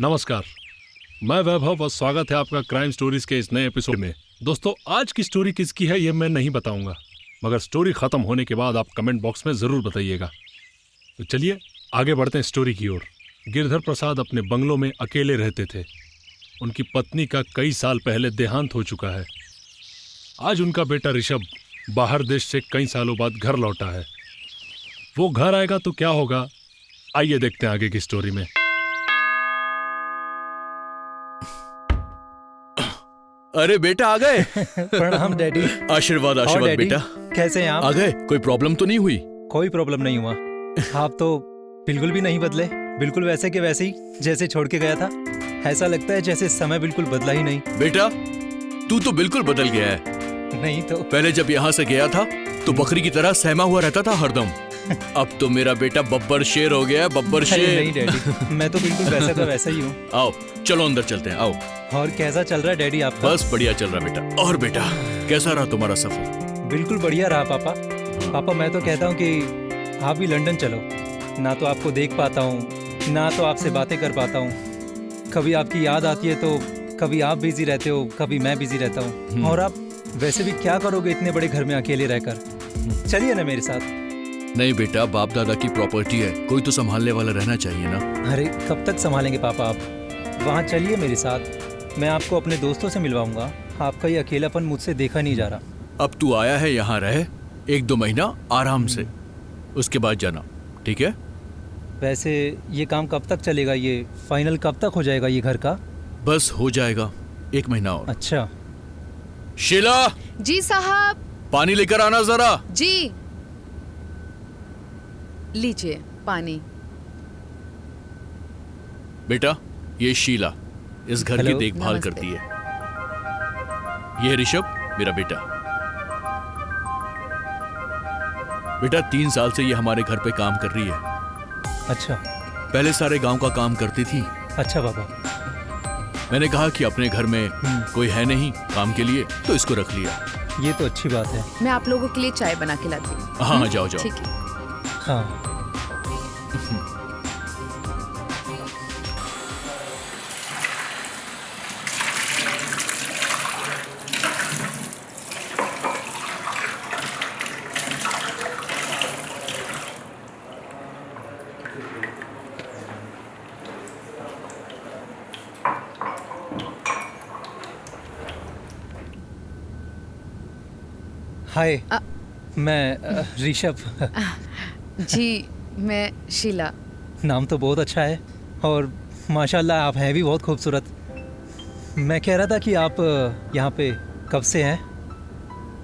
नमस्कार, मैं वैभव और स्वागत है आपका क्राइम स्टोरीज के इस नए एपिसोड में। दोस्तों, आज की स्टोरी किसकी है ये मैं नहीं बताऊंगा, मगर स्टोरी खत्म होने के बाद आप कमेंट बॉक्स में जरूर बताइएगा। तो चलिए आगे बढ़ते हैं स्टोरी की ओर। गिरधर प्रसाद अपने बंगलों में अकेले रहते थे। उनकी पत्नी का कई साल पहले देहांत हो चुका है। आज उनका बेटा ऋषभ बाहर देश से कई सालों बाद घर लौटा है। वो घर आएगा तो क्या होगा, आइए देखते हैं आगे की स्टोरी में। अरे बेटा आ गए। प्रणाम डैडी। आशीर्वाद और आशीर्वाद डैडी, बेटा। कैसे हैं आ आप? गए, कोई प्रॉब्लम तो नहीं हुई? कोई प्रॉब्लम नहीं हुआ। आप तो बिल्कुल भी नहीं बदले, बिल्कुल वैसे के वैसे ही जैसे छोड़ के गया था। ऐसा लगता है जैसे समय बिल्कुल बदला ही नहीं। बेटा तू तो बिल्कुल बदल गया है। नहीं तो पहले जब यहाँ से गया था तो बकरी की तरह सहमा हुआ रहता था हरदम। अब तो मेरा बेटा बब्बर शेर हो गया है, बब्बर अरे शेर। नहीं डैडी, मैं तो बिल्कुल वैसा का वैसा ही हूँ। आओ चलो अंदर चलते हैं, आओ। और कैसा चल रहा है डैडी आपका? बस बढ़िया चल रहा बेटा। और बेटा कैसा रहा तुम्हारा सफर? बिल्कुल बढ़िया रहा पापा। पापा मैं तो कहता हूँ कि आप भी लंदन चलो। ना तो आपको देख पाता हूँ, ना तो आपसे बातें कर पाता हूँ। कभी आपकी याद आती है तो कभी आप बिजी रहते हो, कभी मैं बिजी रहता हूँ। और आप वैसे भी क्या करोगे इतने बड़े घर में अकेले रहकर? चलिए ना मेरे साथ। नहीं बेटा, बाप दादा की प्रॉपर्टी है, कोई तो संभालने वाला रहना चाहिए ना। अरे कब तक संभालेंगे पापा आप? वहाँ चलिए मेरे साथ, मैं आपको अपने दोस्तों से मिलवाऊंगा। आपका ये अकेलापन मुझसे देखा नहीं जा रहा। अब तू आया है यहाँ रहे 1-2 महीना आराम से, उसके बाद जाना, ठीक है? वैसे ये काम कब तक चलेगा? ये फाइनल कब तक हो जाएगा ये घर का? बस हो जाएगा 1 महीना और। अच्छा। शीला जी साहब। पानी लेकर आना जरा। जी लीजिए पानी। बेटा ये शीला इस घर की हेलो। देखभाल नमस्ते। करती है। ये ऋषभ मेरा बेटा। बेटा 3 साल से ये हमारे घर पे काम कर रही है। अच्छा पहले सारे गांव का काम करती थी। अच्छा पापा। मैंने कहा कि अपने घर में कोई है नहीं काम के लिए, तो इसको रख लिया। ये तो अच्छी बात है। मैं आप लोगों के लिए चाय बना के लाती हूँ। हाँ जाओ जाओ। ठीक है। हाँ हाय, मैं ऋषभ। जी मैं शीला। नाम तो बहुत अच्छा है और माशाल्लाह आप हैं भी बहुत खूबसूरत। मैं कह रहा था कि आप यहाँ पे कब से हैं?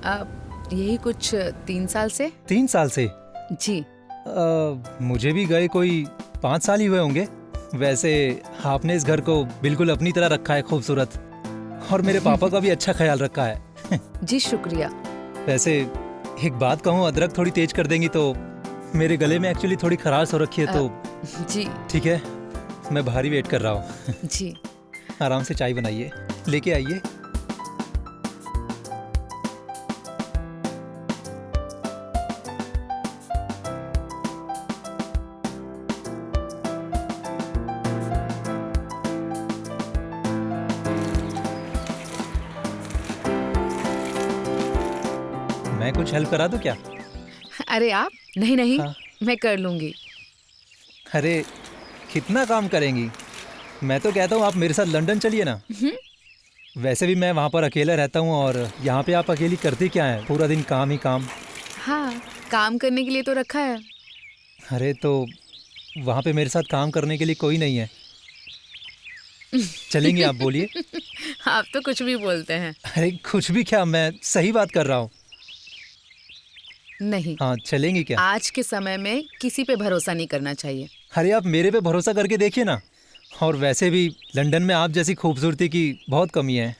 अब यही कुछ 3 साल से। 3 साल से? जी मुझे भी गए कोई 5 साल ही हुए होंगे। वैसे आपने इस घर को बिल्कुल अपनी तरह रखा है, खूबसूरत। और मेरे पापा का भी अच्छा ख्याल रखा है। जी शुक्रिया। वैसे एक बात कहूँ, अदरक थोड़ी तेज कर देंगी तो मेरे गले में एक्चुअली थोड़ी खराश हो रखी है, तो जी ठीक है, मैं बाहर ही वेट कर रहा हूँ। जी आराम से चाय बनाइए, लेके आइए। मैं कुछ हेल्प करा दूं क्या? अरे आप? नहीं नहीं हाँ। मैं कर लूंगी। अरे कितना काम करेंगी? मैं तो कहता हूँ आप मेरे साथ लंदन चलिए ना। वैसे भी मैं वहाँ पर अकेला रहता हूँ और यहाँ पे आप अकेली करती क्या है? पूरा दिन काम ही काम। हाँ काम करने के लिए तो रखा है। अरे तो वहाँ पे मेरे साथ काम करने के लिए कोई नहीं है। चलेंगे आप? बोलिए। आप तो कुछ भी बोलते हैं। अरे कुछ भी क्या, मैं सही बात कर रहा हूँ। नहीं हाँ चलेंगी क्या? आज के समय में किसी पे भरोसा नहीं करना चाहिए। अरे आप मेरे पे भरोसा करके देखिए ना। और वैसे भी लंदन में आप जैसी खूबसूरती की बहुत कमी है,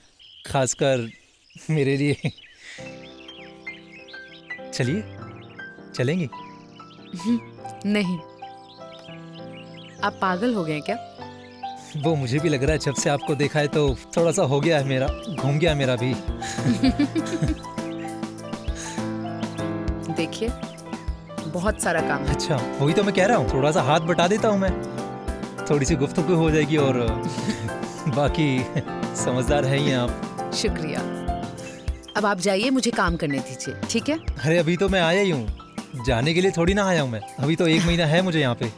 खासकर मेरे लिए। चलिए, चलेंगी? नहीं आप पागल हो गए क्या? वो मुझे भी लग रहा है, जब से आपको देखा है तो थोड़ा सा हो गया है मेरा, घूम गया मेरा भी। देखिए बहुत सारा काम है। अच्छा वही तो मैं कह रहा हूँ, थोड़ा सा हाथ बटा देता हूँ मैं। थोड़ी सी गुफ्तगू हो जाएगी और बाकी समझदार है ही हैं आप। शुक्रिया। अब आप जाइए, मुझे काम करने दीजिए, ठीक है? अरे अभी तो मैं आया ही हूँ, जाने के लिए थोड़ी ना आया हूँ मैं। अभी तो 1 महीना है मुझे यहाँ पे।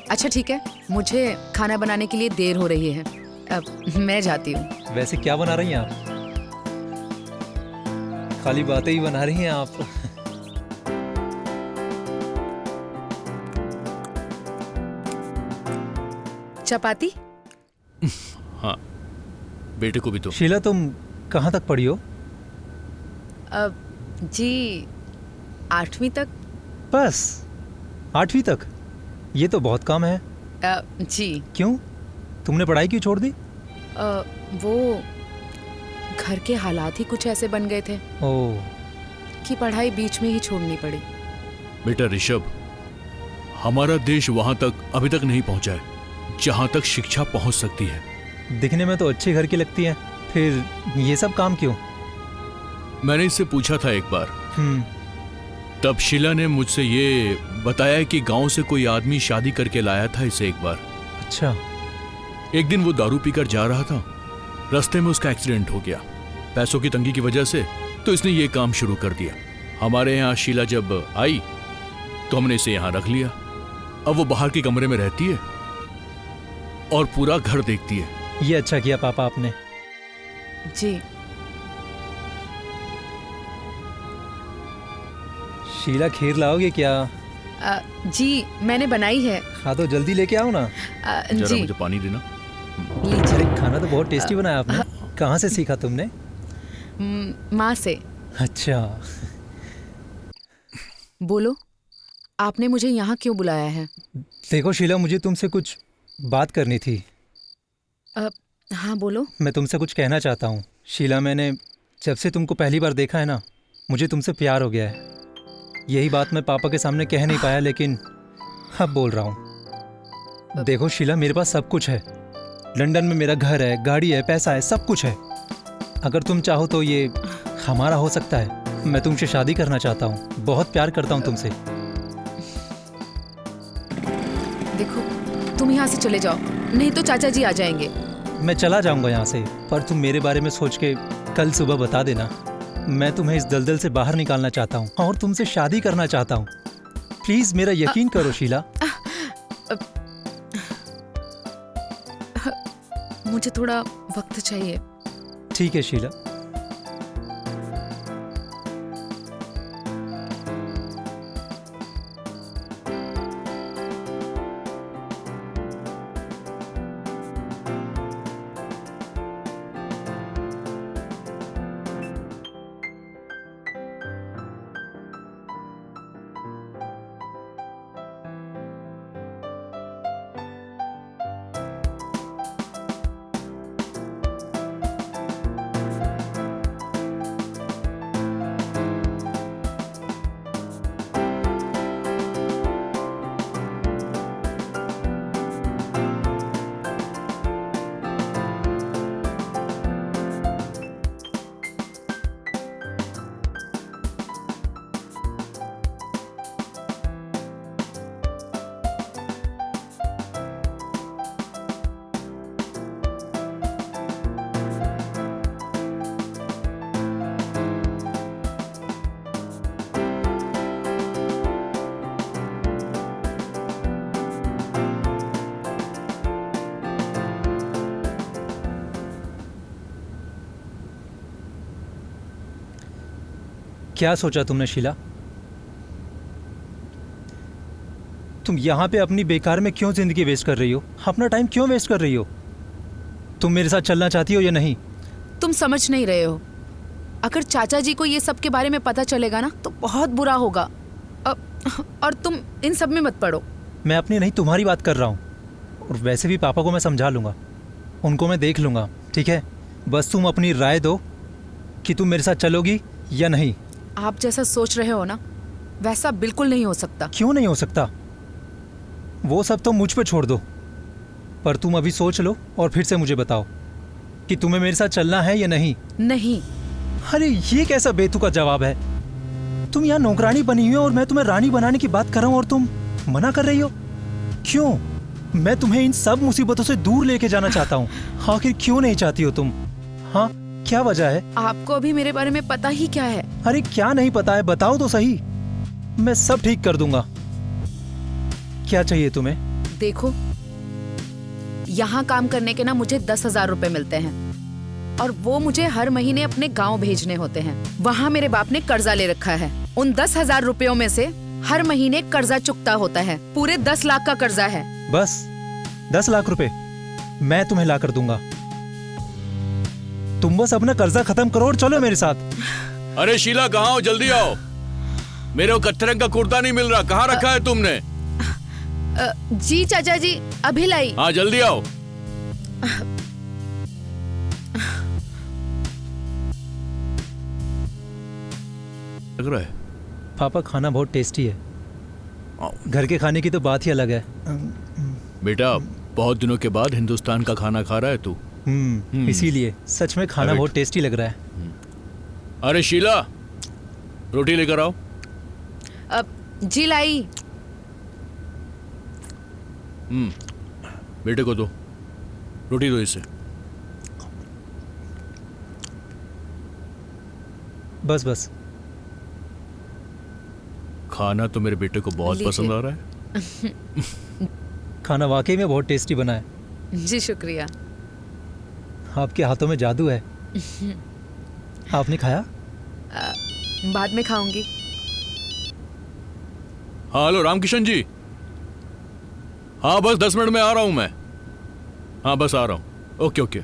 अच्छा ठीक है, मुझे खाना बनाने के लिए देर हो रही है, अब मैं जाती हूँ। वैसे क्या बना रही हैं आप? खाली बातें ही बना रही हैं आप। चपाती? हाँ, बेटे को भी तो। शीला, तुम कहाँ तक पढ़ी हो? जी 8वीं तक। बस 8वीं तक? ये तो बहुत कम है। जी। क्यों, तुमने पढ़ाई क्यों छोड़ दी? वो घर के हालात ही कुछ ऐसे बन गए थे ओह, कि पढ़ाई बीच में ही छोड़नी पड़ी। बेटा ऋषभ, हमारा देश वहां तक अभी तक नहीं पहुंचा है जहां तक शिक्षा पहुंच सकती है। दिखने में तो अच्छे घर की लगती है, फिर ये सब काम क्यों? मैंने इससे पूछा था एक बार, तब शीला ने मुझसे ये बताया कि गांव से कोई आदमी शादी करके लाया था इसे एक बार। अच्छा। एक दिन वो दारू पीकर जा रहा था, रास्ते में उसका एक्सीडेंट हो गया। पैसों की तंगी की वजह से तो इसने ये काम शुरू कर दिया। हमारे यहाँ शीला जब आई तो हमने इसे यहाँ रख लिया। अब वो बाहर के कमरे में रहती है और पूरा घर देखती है। ये अच्छा किया पापा आपने। जी। शीला, खीर लाओगे क्या? जी मैंने बनाई है। हाँ तो जल्दी लेके आओ ना। जरा जी मुझे पानी देना। लीजिए। अरे खाना तो बहुत टेस्टी बनाया आपने। कहाँ से सीखा तुमने? माँ से। अच्छा। बोलो, आपने मुझे यहाँ क्यों बुलाया है? देखो शीला, मुझे तुमसे कुछ बात करनी थी। हाँ बोलो। मैं तुमसे कुछ कहना चाहता हूँ। शीला, मैंने जब से तुमको पहली बार देखा है ना, मुझे तुमसे प्यार हो गया है। यही बात मैं पापा के सामने कह नहीं पाया, लेकिन अब बोल रहा हूँ। देखो शीला, मेरे पास सब कुछ है। लंदन में मेरा घर है, गाड़ी है, पैसा है, सब कुछ है। अगर तुम चाहो तो ये हमारा हो सकता है। मैं तुमसे शादी करना चाहता हूँ, बहुत प्यार करता हूँ तुमसे। देखो, तुम यहाँ से चले जाओ, नहीं तो चाचा जी आ जाएंगे। मैं चला जाऊँगा यहाँ से, पर तुम मेरे बारे में सोच के कल सुबह बता देना। मैं तुम्हें इस दलदल से बाहर निकालना चाहता हूँ और तुमसे शादी करना चाहता हूँ। प्लीज मेरा यकीन करो शीला। मुझे थोड़ा वक्त चाहिए। ठीक है शीला। क्या सोचा तुमने शीला? तुम यहाँ पे अपनी बेकार में क्यों जिंदगी वेस्ट कर रही हो? अपना टाइम क्यों वेस्ट कर रही हो? तुम मेरे साथ चलना चाहती हो या नहीं? तुम समझ नहीं रहे हो। अगर चाचा जी को ये सब के बारे में पता चलेगा ना तो बहुत बुरा होगा। और तुम इन सब में मत पड़ो। मैं अपनी नहीं तुम्हारी बात कर रहा हूँ। और वैसे भी पापा को मैं समझा लूँगा, उनको मैं देख लूँगा, ठीक है? बस तुम अपनी राय दो कि तुम मेरे साथ चलोगी या नहीं। आप जैसा सोच रहे हो ना, वैसा बिल्कुल नहीं हो सकता। क्यों नहीं हो सकता? वो सब तो मुझ पे छोड़ दो, पर तुम अभी सोच लो और फिर से मुझे बताओ कि तुम्हें मेरे साथ चलना है या नहीं। नहीं। अरे ये कैसा बेतुका जवाब है? तुम यहाँ नौकरानी बनी हुई हो और मैं तुम्हें रानी बनाने की बात कर रहा हूँ और तुम मना कर रही हो। क्यों? मैं तुम्हें इन सब मुसीबतों से दूर लेके जाना चाहता हूँ। आखिर क्यों नहीं चाहती हो तुम? हाँ, क्या वजह है? आपको अभी मेरे बारे में पता ही क्या है? अरे क्या नहीं पता है, बताओ तो सही। मैं सब ठीक कर दूंगा। क्या चाहिए तुम्हें? देखो, यहाँ काम करने के ना मुझे 10,000 रुपए मिलते हैं और वो मुझे हर महीने अपने गांव भेजने होते हैं। वहाँ मेरे बाप ने कर्जा ले रखा है। उन 10,000 रुपयों में से हर महीने कर्जा चुकता होता है। पूरे 10 लाख का कर्जा है। बस 10 लाख रुपए मैं तुम्हें ला कर दूंगा। तुम बस अपना कर्जा खत्म करो और चलो मेरे साथ। अरे शीला, कहाँ हो? जल्दी आओ। मेरे को कत्थे रंग का कुर्ता नहीं मिल रहा, कहाँ रखा है तुमने? जी चाचा जी, अभी लाई। हाँ, जल्दी आओ। लग रहा है पापा, खाना बहुत टेस्टी है। घर के खाने की तो बात ही अलग है। बेटा, बहुत दिनों के बाद हिंदुस्तान का खाना खा रहा है तू। इसीलिए सच में खाना अरे बहुत टेस्टी लग रहा है। अरे शीला, रोटी लेकर आओ। जी लाई। बेटे को दो, रोटी दो इसे। बस बस। खाना तो मेरे बेटे को बहुत लीजिए। पसंद आ रहा है। खाना वाकई में बहुत टेस्टी बना है। जी शुक्रिया। आपके हाथों में जादू है। आपने खाया? बाद में खाऊंगी। हाँ, हेलो रामकिशन जी। हाँ, बस 10 मिनट में आ रहा हूँ मैं। हाँ, बस आ रहा हूँ। ओके ओके,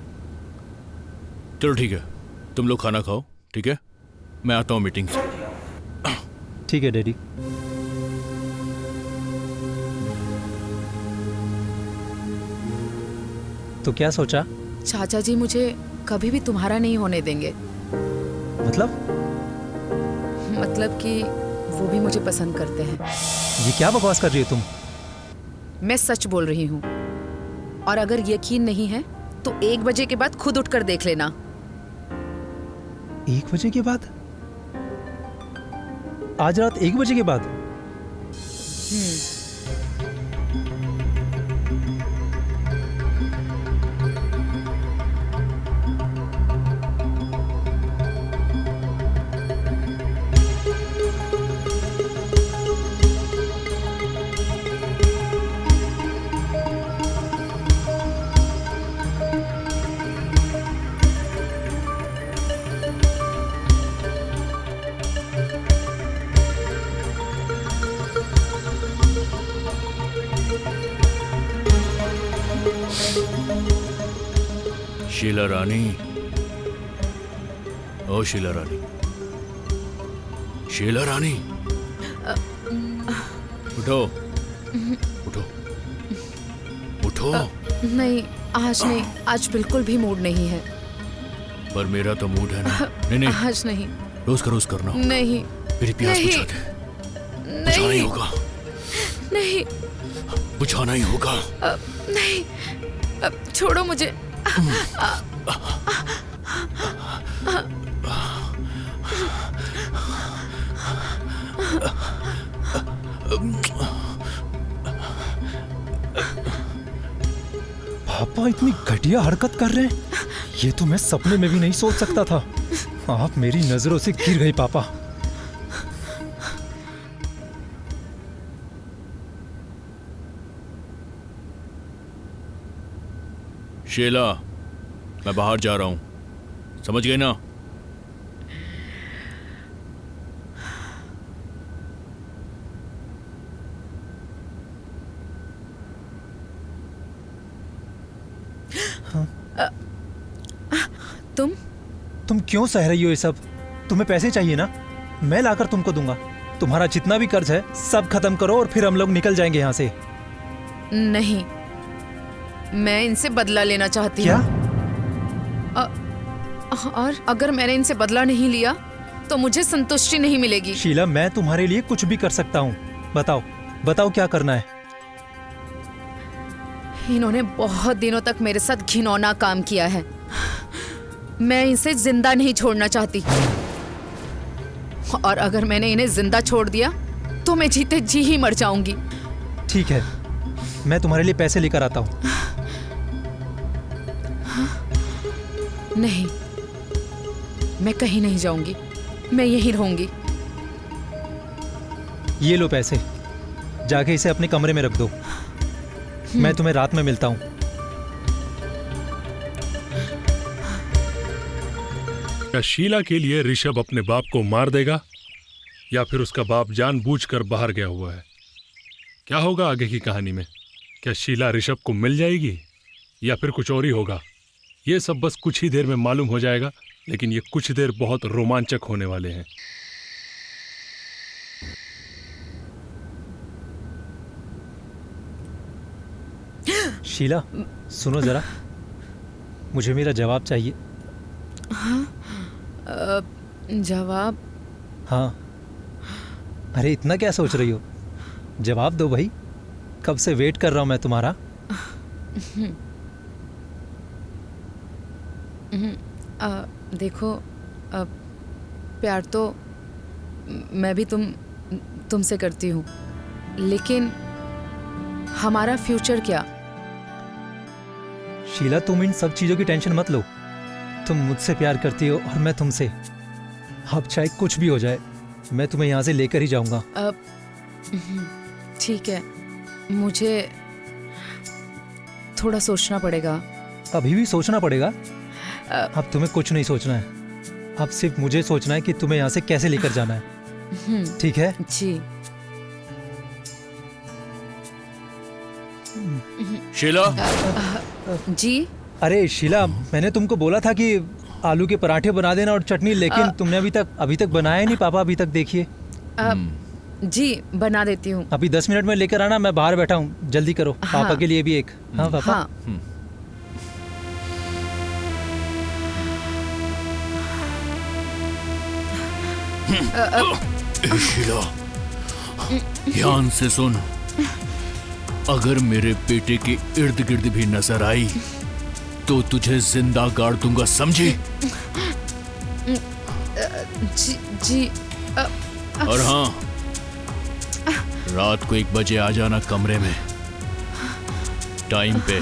चलो ठीक है, तुम लोग खाना खाओ, ठीक है? मैं आता हूँ मीटिंग से। ठीक है डैडी। तो क्या सोचा? चाचा जी मुझे कभी भी तुम्हारा नहीं होने देंगे। मतलब कि वो भी मुझे पसंद करते हैं। ये क्या बकवास कर रही हो तुम? मैं सच बोल रही हूँ, और अगर यकीन नहीं है तो 1 बजे के बाद खुद उठकर देख लेना। 1 बजे के बाद? आज रात 1 बजे के बाद? शीला रानी, ओ शीला रानी, शीला रानी, उठो उठो उठो। नहीं, आज नहीं, आज बिल्कुल भी मूड नहीं है। पर मेरा तो मूड है ना। नहीं नहीं, आज नहीं। रोज का रोज करना। नहीं मेरी प्यास नहीं, बुझा दे। बुझाना ही होगा, नहीं, बुझाना ही होगा। नहीं, छोड़ो मुझे। पापा इतनी घटिया हरकत कर रहे हैं, ये तो मैं सपने में भी नहीं सोच सकता था। आप मेरी नजरों से गिर गए पापा। शीला, मैं बाहर जा रहा हूं, समझ गई ना? तुम क्यों सह रही हो ये सब? तुम्हें पैसे चाहिए ना? मैं लाकर तुमको दूंगा। तुम्हारा जितना भी कर्ज है सब खत्म करो और फिर हम लोग निकल जाएंगे यहाँ से। नहीं, मैं इनसे बदला लेना चाहती क्या? हूँ। और अगर मैंने इनसे बदला नहीं लिया तो मुझे संतुष्टि नहीं मिलेगी। शीला, मैं तुम्हारे लिए कुछ भी कर सकता हूँ। बताओ बताओ क्या करना है? इन्होंने बहुत दिनों तक मेरे साथ घिनौना काम किया है। मैं इसे जिंदा नहीं छोड़ना चाहती, और अगर मैंने इन्हें जिंदा छोड़ दिया तो मैं जीते जी ही मर जाऊंगी। ठीक है, मैं तुम्हारे लिए पैसे लेकर आता हूँ। नहीं, मैं कहीं नहीं जाऊंगी, मैं यहीं रहूंगी। ये लो पैसे, जाके इसे अपने कमरे में रख दो। मैं तुम्हें रात में मिलता हूँ। क्या शीला के लिए ऋषभ अपने बाप को मार देगा या फिर उसका बाप जानबूझकर बाहर गया हुआ है? क्या होगा आगे की कहानी में? क्या शीला ऋषभ को मिल जाएगी या फिर कुछ और ही होगा? ये सब बस कुछ ही देर में मालूम हो जाएगा, लेकिन ये कुछ देर बहुत रोमांचक होने वाले हैं। शीला, सुनो जरा, मुझे मेरा जवाब चाहिए। जवाब? हाँ। अरे इतना क्या सोच रही हो? जवाब दो भाई, कब से वेट कर रहा हूं मैं तुम्हारा। देखो, प्यार तो मैं भी तुमसे करती हूँ, लेकिन हमारा फ्यूचर क्या? शीला, तुम इन सब चीजों की टेंशन मत लो। तुम मुझसे प्यार करती हो और मैं तुमसे। अब चाहे कुछ भी हो जाए, मैं तुम्हें यहाँ से लेकर ही जाऊंगा। ठीक है, मुझे थोड़ा सोचना पड़ेगा। अभी भी सोचना पड़ेगा? अब तुम्हें कुछ नहीं सोचना है, अब सिर्फ मुझे सोचना है कि तुम्हें यहाँ से कैसे लेकर जाना है। ठीक है? जी। शीला, जी? अरे शीला, मैंने तुमको बोला था कि आलू के पराठे बना देना और चटनी, लेकिन तुमने अभी तक बनाया नहीं। पापा अभी तक देखिए। जी, बना देती हूँ। अभी 10 मिनट में लेकर आना, मैं बाहर बैठा हूँ, जल्दी करो। हाँ। पापा के लिए भी एक। हाँ पापा। हाँ। शीला, ध्यान से सुन, अगर मेरे बेटे के इर्द गिर्द भी नजर आई तो तुझे जिंदा गाड़ दूंगा, समझी? जी। और हाँ, रात को 1 बजे आ जाना कमरे में, टाइम पे।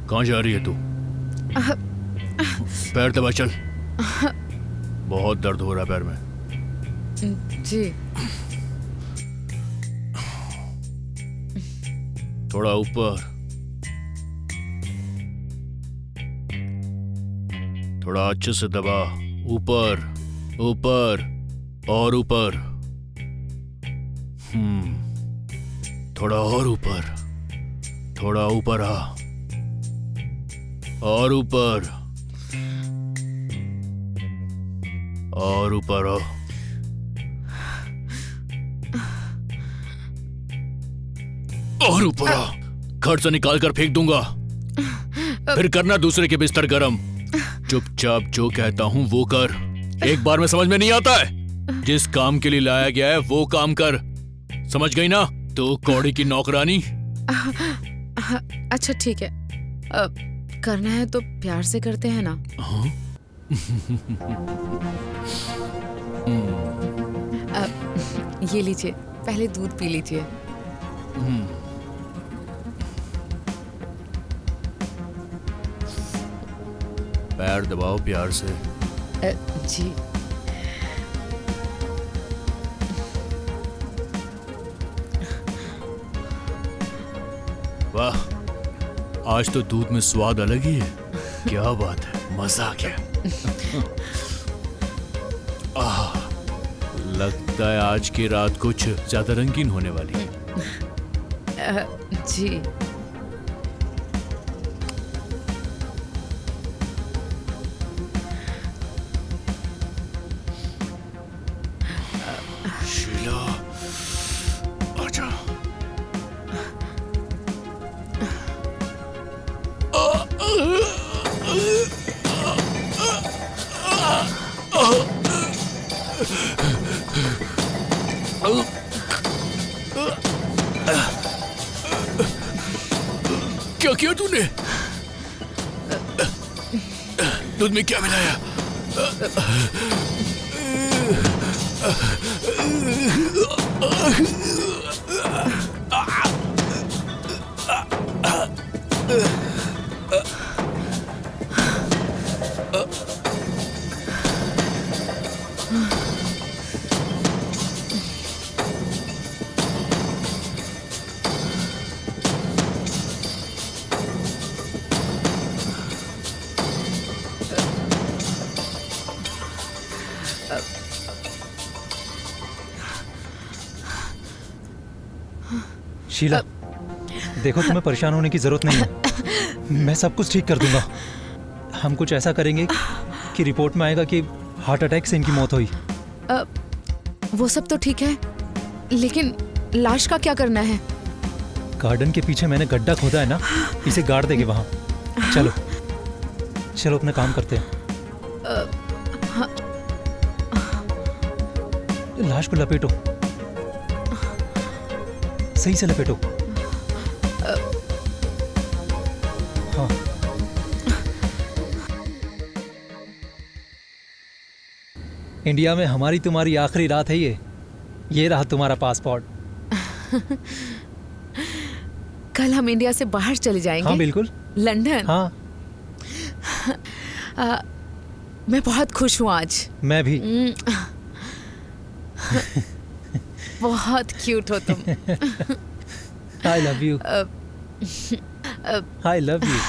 कहाँ जा रही है तू? पैर दबा, चल। बहुत दर्द हो रहा है पैर में। जी। थोड़ा ऊपर, थोड़ा अच्छे से दबा। ऊपर, ऊपर और ऊपर। थोड़ा और ऊपर, थोड़ा ऊपर आ, और ऊपर, और ऊपर आ। और ऊपर आ। घर से निकाल कर फेंक दूंगा, फिर करना दूसरे के बिस्तर गरम। चुपचाप जो कहता हूं वो कर। एक बार में समझ में नहीं आता है? जिस काम के लिए लाया गया है वो काम कर, समझ गई ना? तो कौड़ी की नौकरानी। अच्छा ठीक है, करना है तो प्यार से करते हैं ना। हाँ? ये लीजिए, पहले दूध पी लीजिए। पैर दबाओ प्यार से। जी। वाह, आज तो दूध में स्वाद अलग ही है। क्या बात है, मजा आ गया। लगता है आज की रात कुछ ज्यादा रंगीन होने वाली है। जी। शीला, क्या किया तूने? दूध में क्या मिलाया? शीला, देखो तुम्हें परेशान होने की जरूरत नहीं है। मैं सब कुछ ठीक कर दूंगा। हम कुछ ऐसा करेंगे कि रिपोर्ट में आएगा कि हार्ट अटैक से इनकी मौत हुई। वो सब तो ठीक है, लेकिन लाश का क्या करना है? गार्डन के पीछे मैंने गड्ढा खोदा है ना, इसे गाड़ देंगे वहां। चलो चलो अपना काम करते हैं। लाश को लपेटो, सही से लपेटो। हाँ। इंडिया में हमारी तुम्हारी आखिरी रात है ये रहा तुम्हारा पासपोर्ट। कल हम इंडिया से बाहर चले जाएंगे। हाँ बिल्कुल। लंदन। हाँ। मैं बहुत खुश हूँ आज। मैं भी। बहुत क्यूट हो तुम। I love you. I love you.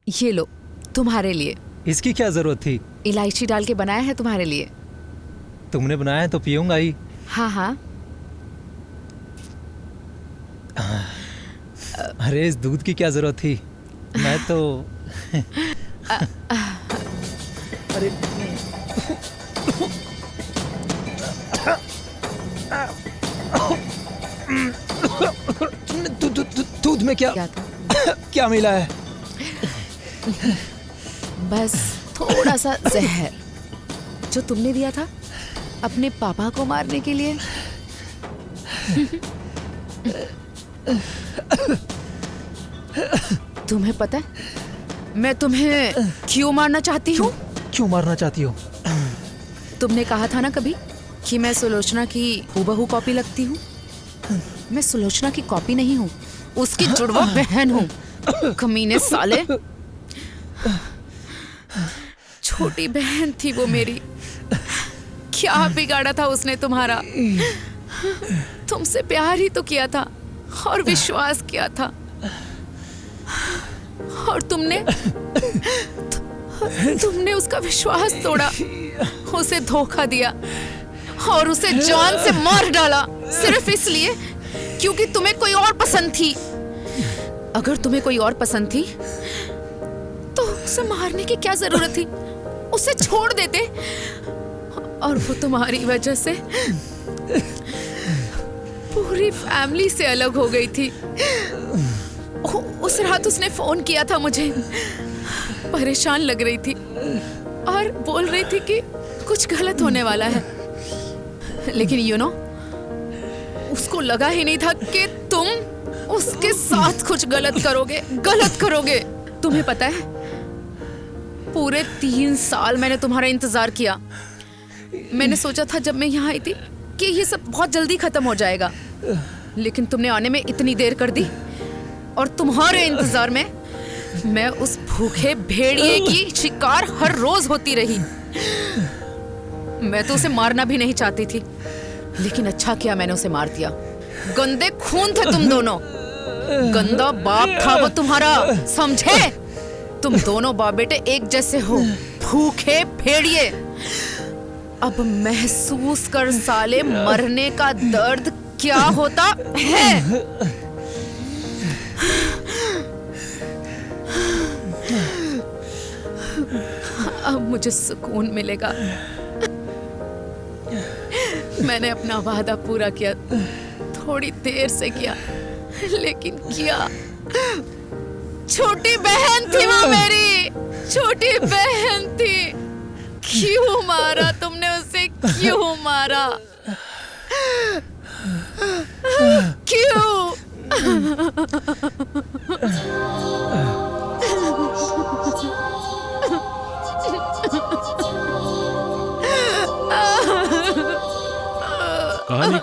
ये लो, तुम्हारे लिए। इसकी क्या जरूरत थी? इलायची डाल के बनाया है तुम्हारे लिए। तुमने बनाया है तो पीऊंगा ही। हाँ हाँ। अरे इस दूध की क्या जरूरत थी? मैं तो अरे दूध में क्या था? क्या मिला है? बस थोड़ा सा जहर जो तुमने दिया था अपने पापा को मारने के लिए। तुम्हें पता है मैं तुम्हें क्यों मारना चाहती हूँ? क्यों मारना चाहती हो? तुमने कहा था ना कभी कि मैं सुलोचना की हूबहू कॉपी लगती हूँ। मैं सुलोचना की कॉपी नहीं हूँ, उसकी जुड़वा बहन हूँ। कमीने साले, छोटी बहन थी वो मेरी। क्या बिगाड़ा था उसने तुम्हारा? तुमसे प्यार ही तो किया था और विश्वास किया था, और तुमने उसका विश्वास तोड़ा, उसे धोखा दिया और उसे जान से मार डाला सिर्फ इसलिए क्योंकि तुम्हें कोई और पसंद थी। अगर तुम्हें कोई और पसंद थी तो उसे मारने की क्या जरूरत थी? उसे छोड़ देते। और वो तुम्हारी वजह से पूरी फैमिली से अलग हो गई थी। उस रात उसने फोन किया था मुझे, परेशान लग रही थी और बोल रही थी कि कुछ गलत होने वाला है, लेकिन यू नो उसको लगा ही नहीं था कि तुम उसके साथ कुछ गलत करोगे। तुम्हें पता है पूरे 3 साल मैंने तुम्हारा इंतजार किया। मैंने सोचा था जब मैं यहाँ आई थी कि ये सब बहुत जल्दी खत्म हो जाएगा, लेकिन तुमने आने में इतनी देर कर दी और तुम्हारे इंतजार में मैं उस भूखे भेड़िए की शिकार हर रोज होती रही। मैं तो उसे मारना भी नहीं चाहती थी, लेकिन अच्छा किया मैंने उसे मार दिया। गंदे खून थे तुम दोनों, गंदा बाप था वो तुम्हारा, समझे? तुम दोनों बाप बेटे एक जैसे हो, भूखे भेड़िए। अब महसूस कर साले मरने का दर्द क्या होता है। अब मुझे सुकून मिलेगा। मैंने अपना वादा पूरा किया, थोड़ी देर से किया, लेकिन किया। छोटी बहन थी वो मेरी, छोटी बहन थी। क्यों मारा तुमने उसे, क्यों मारा?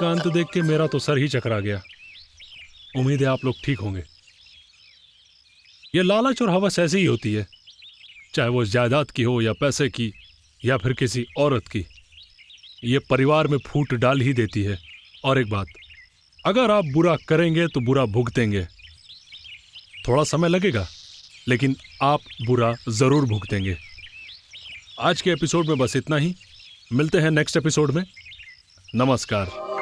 का अंत देख के मेरा तो सर ही चकरा गया। उम्मीद है आप लोग ठीक होंगे। ये लालच और हवस ऐसी ही होती है, चाहे वो जायदाद की हो या पैसे की या फिर किसी औरत की। ये परिवार में फूट डाल ही देती है। और एक बात, अगर आप बुरा करेंगे तो बुरा भुगतेंगे। थोड़ा समय लगेगा, लेकिन आप बुरा जरूर भुगतेंगे। आज के एपिसोड में बस इतना ही। मिलते हैं नेक्स्ट एपिसोड में। नमस्कार।